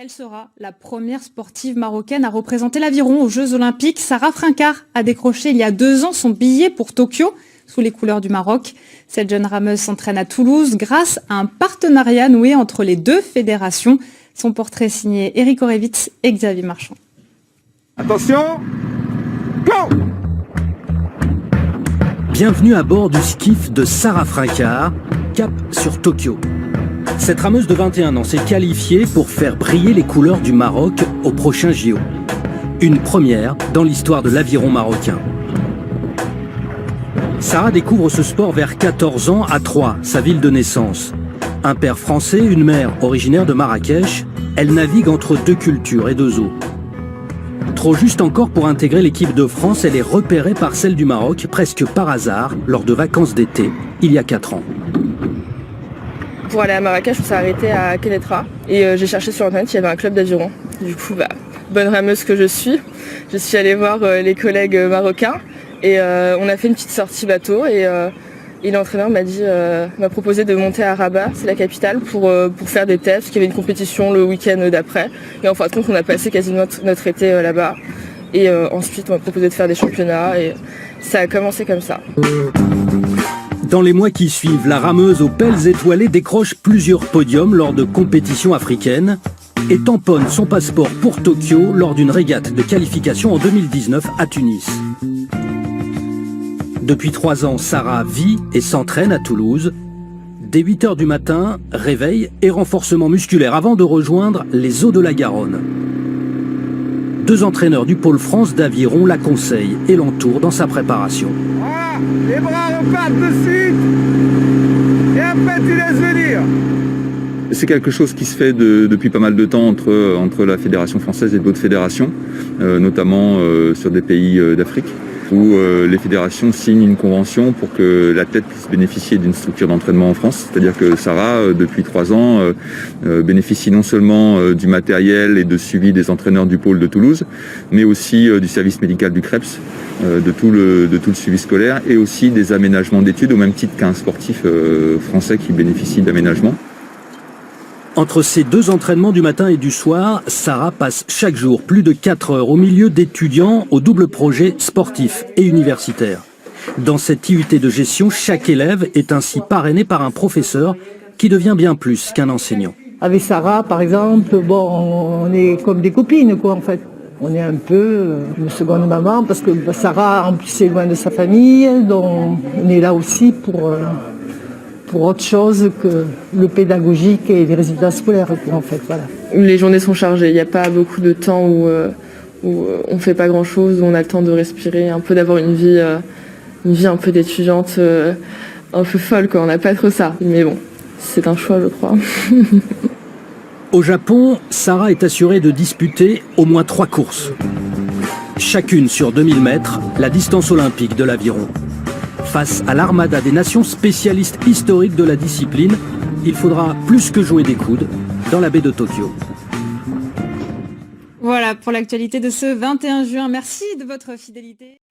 Elle sera la première sportive marocaine à représenter l'aviron aux Jeux Olympiques. Sarah Francard a décroché il y a 2 ans son billet pour Tokyo sous les couleurs du Maroc. Cette jeune rameuse s'entraîne à Toulouse grâce à un partenariat noué entre les 2 fédérations. Son portrait signé Eric Orevitz et Xavier Marchand. Attention, go! Bienvenue à bord du skiff de Sarah Francard, cap sur Tokyo. Cette rameuse de 21 ans s'est qualifiée pour faire briller les couleurs du Maroc au prochain JO. Une première dans l'histoire de l'aviron marocain. Sarah découvre ce sport vers 14 ans à Troyes, sa ville de naissance. Un père français, une mère originaire de Marrakech, elle navigue entre 2 cultures et 2 eaux. Trop juste encore pour intégrer l'équipe de France, elle est repérée par celle du Maroc presque par hasard lors de vacances d'été, il y a 4 ans. Pour aller à Marrakech, on s'est arrêté à Kénétra et j'ai cherché sur internet, il y avait un club d'aviron. Du coup, bonne rameuse que je suis allée voir les collègues marocains et on a fait une petite sortie bateau et l'entraîneur m'a proposé de monter à Rabat, c'est la capitale, pour faire des tests, parce qu'il y avait une compétition le week-end d'après. Et en fin de compte, on a passé quasiment notre été là-bas. Et ensuite, on m'a proposé de faire des championnats et ça a commencé comme ça. Dans les mois qui suivent, la rameuse aux pelles étoilées décroche plusieurs podiums lors de compétitions africaines et tamponne son passeport pour Tokyo lors d'une régate de qualification en 2019 à Tunis. Depuis 3 ans, Sarah vit et s'entraîne à Toulouse. Dès 8 h du matin, réveil et renforcement musculaire avant de rejoindre les eaux de la Garonne. 2 entraîneurs du pôle France d'aviron la conseillent et l'entourent dans sa préparation. Voilà, les bras repartent de suite et après tu laisses venir. C'est quelque chose qui se fait depuis pas mal de temps entre la fédération française et d'autres fédérations, notamment sur des pays d'Afrique, où les fédérations signent une convention pour que l'athlète puisse bénéficier d'une structure d'entraînement en France. C'est-à-dire que Sarah, depuis 3 ans, bénéficie non seulement du matériel et de suivi des entraîneurs du pôle de Toulouse, mais aussi du service médical du CREPS, de tout le suivi scolaire, et aussi des aménagements d'études, au même titre qu'un sportif français qui bénéficie d'aménagements. Entre ces 2 entraînements du matin et du soir, Sarah passe chaque jour plus de 4 heures au milieu d'étudiants au double projet sportif et universitaire. Dans cette IUT de gestion, chaque élève est ainsi parrainé par un professeur qui devient bien plus qu'un enseignant. Avec Sarah, par exemple, on est comme des copines, quoi, en fait. On est un peu une seconde maman parce que Sarah, en plus, est loin de sa famille, donc on est là aussi pour autre chose que le pédagogique et les résultats scolaires, en fait, voilà. Les journées sont chargées, il n'y a pas beaucoup de temps où on ne fait pas grand-chose, où on a le temps de respirer, un peu d'avoir une vie un peu d'étudiante, un peu folle, quoi. On n'a pas trop ça. Mais bon, c'est un choix, je crois. Au Japon, Sarah est assurée de disputer au moins 3 courses. Chacune sur 2000 mètres, la distance olympique de l'aviron. Face à l'armada des nations spécialistes historiques de la discipline, il faudra plus que jouer des coudes dans la baie de Tokyo. Voilà pour l'actualité de ce 21 juin. Merci de votre fidélité.